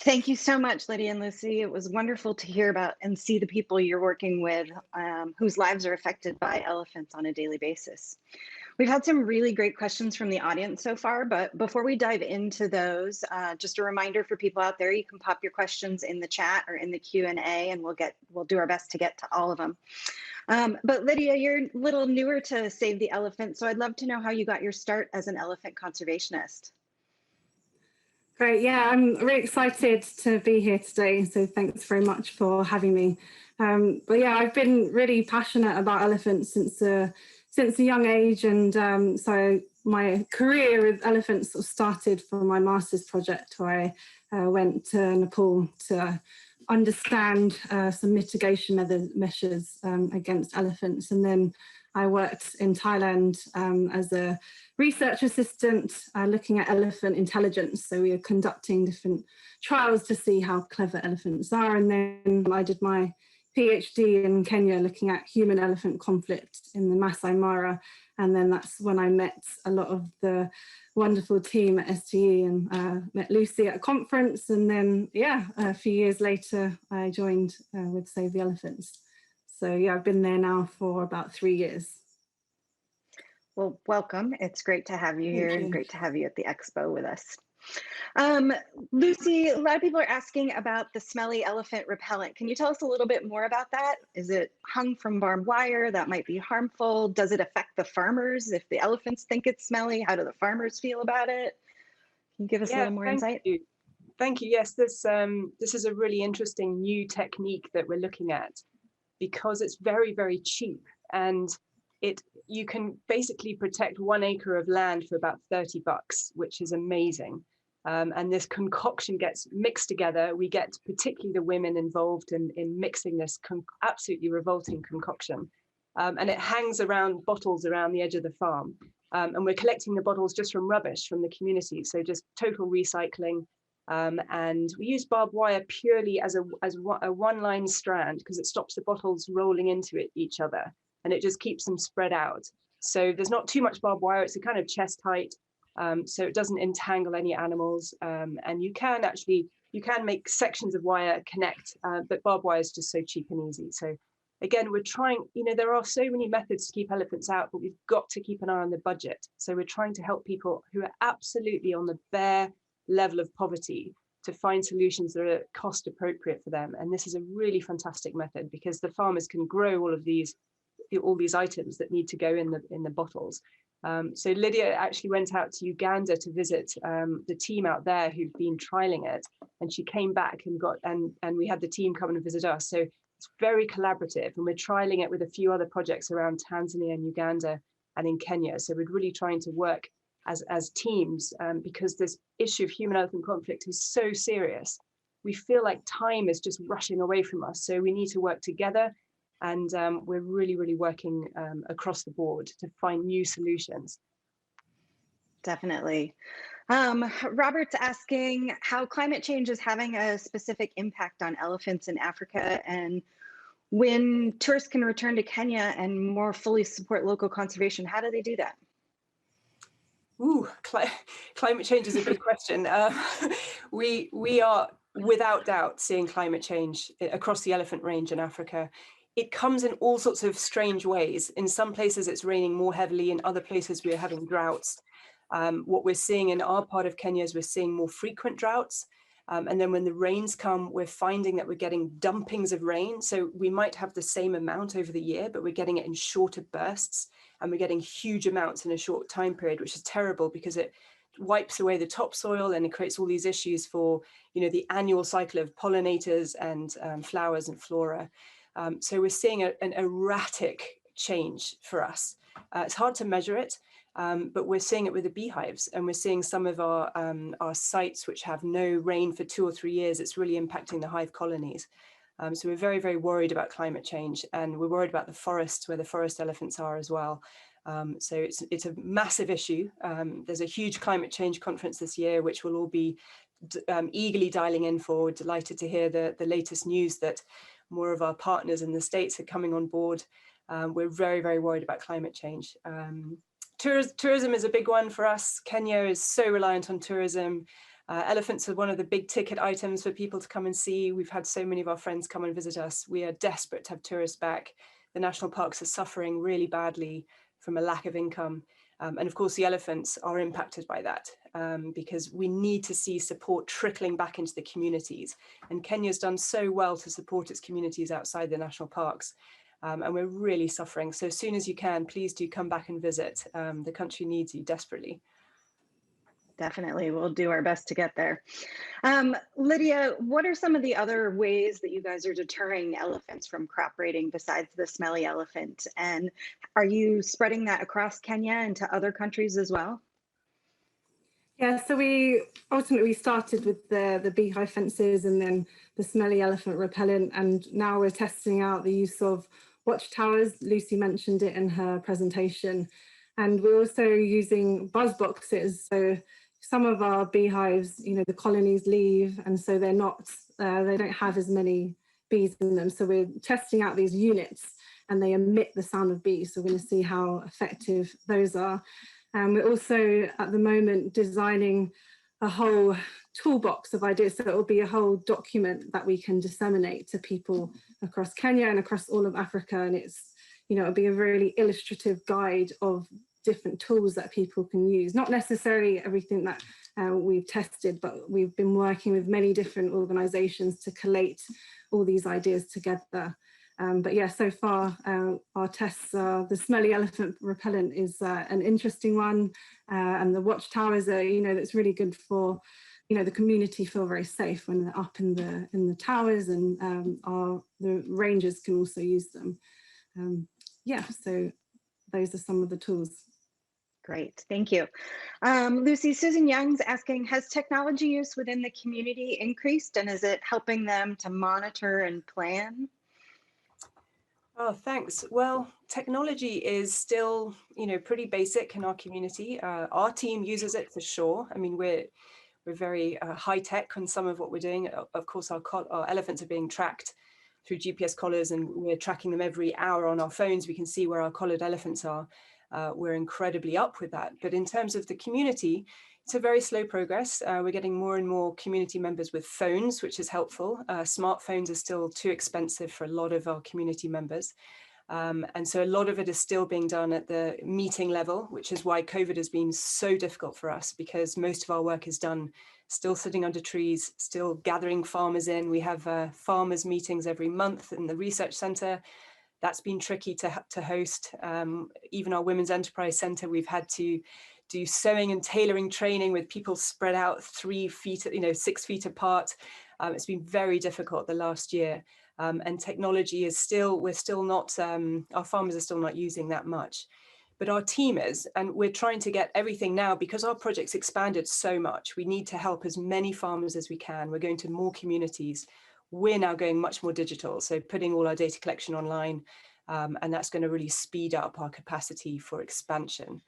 Thank you so much, Lydia and Lucy. It was wonderful to hear about and see the people you're working with whose lives are affected by elephants on a daily basis. We've had some really great questions from the audience so far, but before we dive into those, just a reminder for people out there, you can pop your questions in the chat or in the Q&A and we'll do our best to get to all of them. But Lydia, you're a little newer to Save the Elephant, so I'd love to know how you got your start as an elephant conservationist. Great, yeah, I'm really excited to be here today, so thanks very much for having me. But yeah, I've been really passionate about elephants since a young age, and so my career with elephants sort of started from my master's project, where I went to Nepal to understand some mitigation measures against elephants, and then I worked in Thailand as a research assistant looking at elephant intelligence. So we were conducting different trials to see how clever elephants are. And then I did my PhD in Kenya looking at human-elephant conflict in the Masai Mara. And then that's when I met a lot of the wonderful team at STE and met Lucy at a conference. And then, yeah, a few years later, I joined with Save the Elephants. So yeah, I've been there now for about 3 years. Well, welcome. It's great to have you here and great to have you at the Expo with us. Lucy, a lot of people are asking about the Smelly elephant repellent. Can you tell us a little bit more about that? Is it hung from barbed wire that might be harmful? Does it affect the farmers if the elephants think it's smelly? How do the farmers feel about it? Can you give us a little more insight? Thank you. Yes, this is a really interesting new technique that we're looking at because it's very, very cheap, and you can basically protect 1 acre of land for about $30, which is amazing. And this concoction gets mixed together. We get particularly the women involved in mixing this absolutely revolting concoction. And it hangs around bottles around the edge of the farm. And we're collecting the bottles just from rubbish from the community. So just total recycling. And we use barbed wire purely as a one-line strand because it stops the bottles rolling into each other. And it just keeps them spread out. So there's not too much barbed wire. It's a kind of chest height, so it doesn't entangle any animals. And you can make sections of wire connect, but barbed wire is just so cheap and easy. So again, we're trying, there are so many methods to keep elephants out, but we've got to keep an eye on the budget. So we're trying to help people who are absolutely on the bare level of poverty to find solutions that are cost appropriate for them. And this is a really fantastic method because the farmers can grow all these items that need to go in the bottles. So Lydia actually went out to Uganda to visit the team out there who've been trialing it, and she came back and we had the team come and visit us. So it's very collaborative, and we're trialing it with a few other projects around Tanzania and Uganda and in Kenya. So we're really trying to work as teams because this issue of human-elephant conflict is so serious. We feel like time is just rushing away from us. So we need to work together. And we're really, really working across the board to find new solutions. Definitely. Robert's asking how climate change is having a specific impact on elephants in Africa, and when tourists can return to Kenya and more fully support local conservation, how do they do that? Ooh, climate change is a big question. We are without doubt seeing climate change across the elephant range in Africa. It comes in all sorts of strange ways. In some places it's raining more heavily, in other places we're having droughts. What we're seeing in our part of Kenya is we're seeing more frequent droughts. And then when the rains come, we're finding that we're getting dumpings of rain. So we might have the same amount over the year, but we're getting it in shorter bursts, and we're getting huge amounts in a short time period, which is terrible because it wipes away the topsoil and it creates all these issues for, the annual cycle of pollinators and flowers and flora. So we're seeing an erratic change for us. It's hard to measure it, but we're seeing it with the beehives, and we're seeing some of our sites which have no rain for 2 or 3 years. It's really impacting the hive colonies. So we're very, very worried about climate change, and we're worried about the forests where the forest elephants are as well. So it's a massive issue. There's a huge climate change conference this year, which we'll all be eagerly dialing in for. We're delighted to hear the latest news that more of our partners in the States are coming on board. We're very, very worried about climate change. Tourism is a big one for us. Kenya is so reliant on tourism. Elephants are one of the big ticket items for people to come and see. We've had so many of our friends come and visit us. We are desperate to have tourists back. The national parks are suffering really badly from a lack of income. And of course, the elephants are impacted by that because we need to see support trickling back into the communities. And Kenya's done so well to support its communities outside the national parks. And we're really suffering. So as soon as you can, please do come back and visit. The country needs you desperately. Definitely, we'll do our best to get there. Lydia, what are some of the other ways that you guys are deterring elephants from crop raiding besides the smelly elephant? And are you spreading that across Kenya into other countries as well? Yeah, so we ultimately started with the beehive fences and then the smelly elephant repellent, and now we're testing out the use of watchtowers. Lucy mentioned it in her presentation. And we're also using buzz boxes. So some of our beehives, you know, the colonies leave, and so they're not, they don't have as many bees in them. So we're testing out these units and they emit the sound of bees. So we're going to see how effective those are. We're also at the moment designing a whole toolbox of ideas. So it will be a whole document that we can disseminate to people across Kenya and across all of Africa. And it's, you know, it'll be a really illustrative guide of different tools that people can use. Not necessarily everything that we've tested, but we've been working with many different organizations to collate all these ideas together. But yeah, so far our tests, the smelly elephant repellent is an interesting one, and the watchtowers are, you know, that's really good for, you know, the community feel very safe when they're up in the towers, and the rangers can also use them. Yeah, so those are some of the tools. Great, thank you. Lucy, Susan Young's asking, has technology use within the community increased, and is it helping them to monitor and plan? Oh, thanks. Well, technology is still, you know, pretty basic in our community. Our team uses it for sure. I mean, we're very high tech on some of what we're doing. Of course, our elephants are being tracked through GPS collars, and we're tracking them every hour on our phones. We can see where our collared elephants are. We're incredibly up with that. But in terms of the community, it's a very slow progress. We're getting more and more community members with phones, which is helpful. Smartphones are still too expensive for a lot of our community members. And so a lot of it is still being done at the meeting level, which is why COVID has been so difficult for us, because most of our work is done still sitting under trees, still gathering farmers in. We have farmers meetings every month in the research center. That's been tricky to host. Even our Women's Enterprise Center, we've had to do sewing and tailoring training with people spread out 3 feet, 6 feet apart. It's been very difficult the last year. And technology is we're still not, our farmers are still not using that much. But our team is, and we're trying to get everything now, because our project's expanded so much. We need to help as many farmers as we can. We're going to more communities. We're now going much more digital, so putting all our data collection online, and that's going to really speed up our capacity for expansion.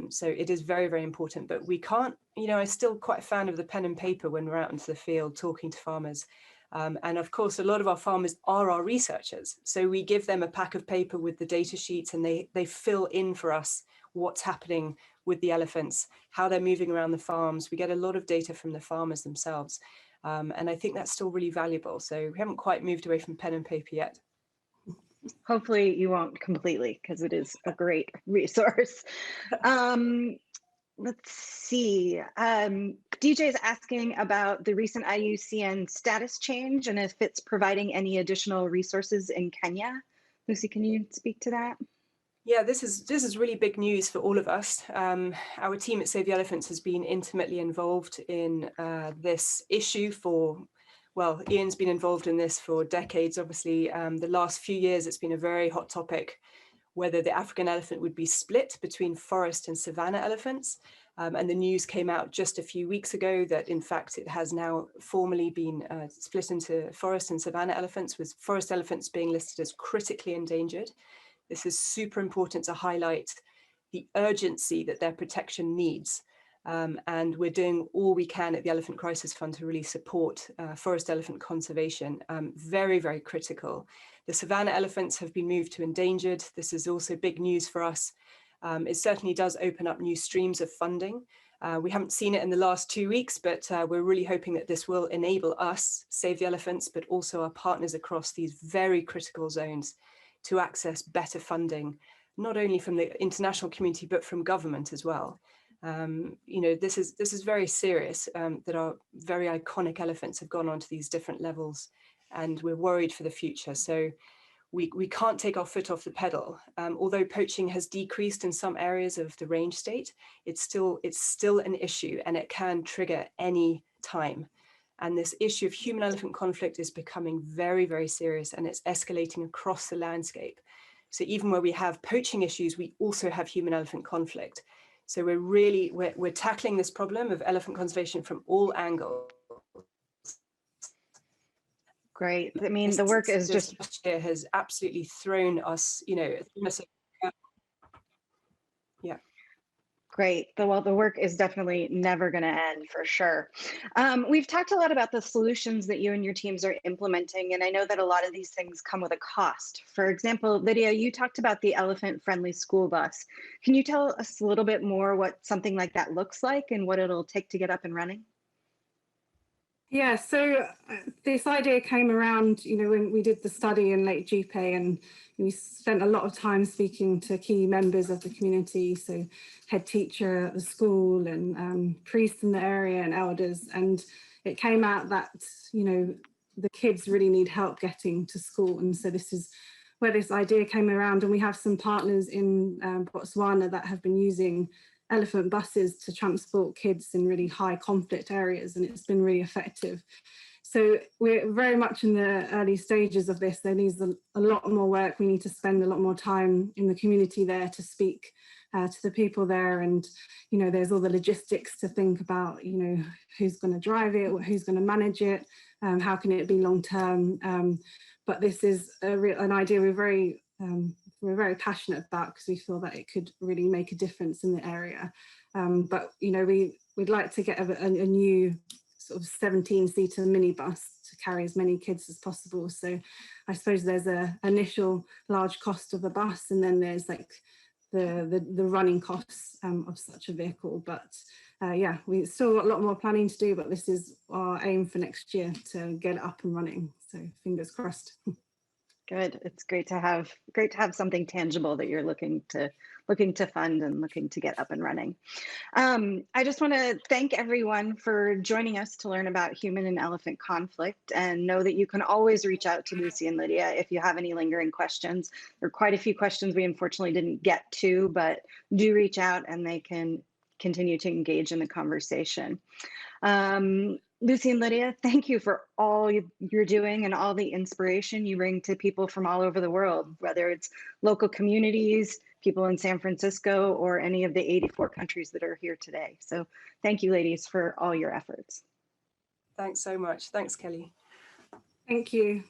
So it is very, very important, but we can't, I'm still quite a fan of the pen and paper when we're out into the field talking to farmers. And of course, a lot of our farmers are our researchers. So we give them a pack of paper with the data sheets, and they fill in for us what's happening with the elephants, how they're moving around the farms. We get a lot of data from the farmers themselves. And I think that's still really valuable. So we haven't quite moved away from pen and paper yet. Hopefully you won't completely, because it is a great resource. Let's see. DJ is asking about the recent IUCN status change and if it's providing any additional resources in Kenya. Lucy, can you speak to that? Yeah, this is really big news for all of us. Our team at Save the Elephants has been intimately involved in this issue Iucn's been involved in this for decades, obviously. The last few years, it's been a very hot topic, whether the African elephant would be split between forest and savanna elephants. And the news came out just a few weeks ago that, in fact, it has now formally been split into forest and savanna elephants, with forest elephants being listed as critically endangered. This is super important to highlight the urgency that their protection needs. And we're doing all we can at the Elephant Crisis Fund to really support forest elephant conservation. Very, very critical. The savanna elephants have been moved to endangered. This is also big news for us. It certainly does open up new streams of funding. We haven't seen it in the last 2 weeks, but we're really hoping that this will enable us, Save the Elephants, but also our partners across these very critical zones to access better funding, not only from the international community, but from government as well. You know, this is very serious, that our very iconic elephants have gone on to these different levels, and we're worried for the future. So we can't take our foot off the pedal. Although poaching has decreased in some areas of the range state, it's still an issue, and it can trigger any time. And this issue of human-elephant conflict is becoming very, very serious, and it's escalating across the landscape. So even where we have poaching issues, we also have human-elephant conflict. So we're tackling this problem of elephant conservation from all angles. Great. I mean, the work is this just last year has absolutely thrown us, you know, yeah. great. Well, the work is definitely never going to end, for sure. We've talked a lot about the solutions that you and your teams are implementing, and I know that a lot of these things come with a cost. For example, Lydia, you talked about the elephant-friendly school bus. Can you tell us a little bit more what something like that looks like and what it'll take to get up and running? Yeah, so this idea came around, you know, when we did the study in Lake Jupe, and we spent a lot of time speaking to key members of the community, so head teacher at the school and priests in the area and elders. And it came out that, you know, the kids really need help getting to school. And so this is where this idea came around. And we have some partners in Botswana that have been using elephant buses to transport kids in really high conflict areas, and it's been really effective. So we're very much in the early stages of this. There needs a lot more work. We need to spend a lot more time in the community there to speak to the people there, and you know, there's all the logistics to think about, you know, who's going to drive it, who's going to manage it, how can it be long term. But this is an idea we're very passionate about, because we feel that it could really make a difference in the area. But you know, we'd like to get a new sort of 17-seater minibus to carry as many kids as possible. So I suppose there's an initial large cost of the bus, and then there's like the running costs of such a vehicle. But yeah, we still got a lot more planning to do, but this is our aim for next year, to get it up and running. So fingers crossed. Good. It's great to have something tangible that you're looking to fund and looking to get up and running. I just want to thank everyone for joining us to learn about human and elephant conflict, and know that you can always reach out to Lucy and Lydia if you have any lingering questions. There are quite a few questions we unfortunately didn't get to, but do reach out and they can continue to engage in the conversation. Lucy and Lydia, thank you for all you're doing and all the inspiration you bring to people from all over the world, whether it's local communities, people in San Francisco, or any of the 84 countries that are here today. So thank you, ladies, for all your efforts. Thanks so much. Thanks, Kelly. Thank you.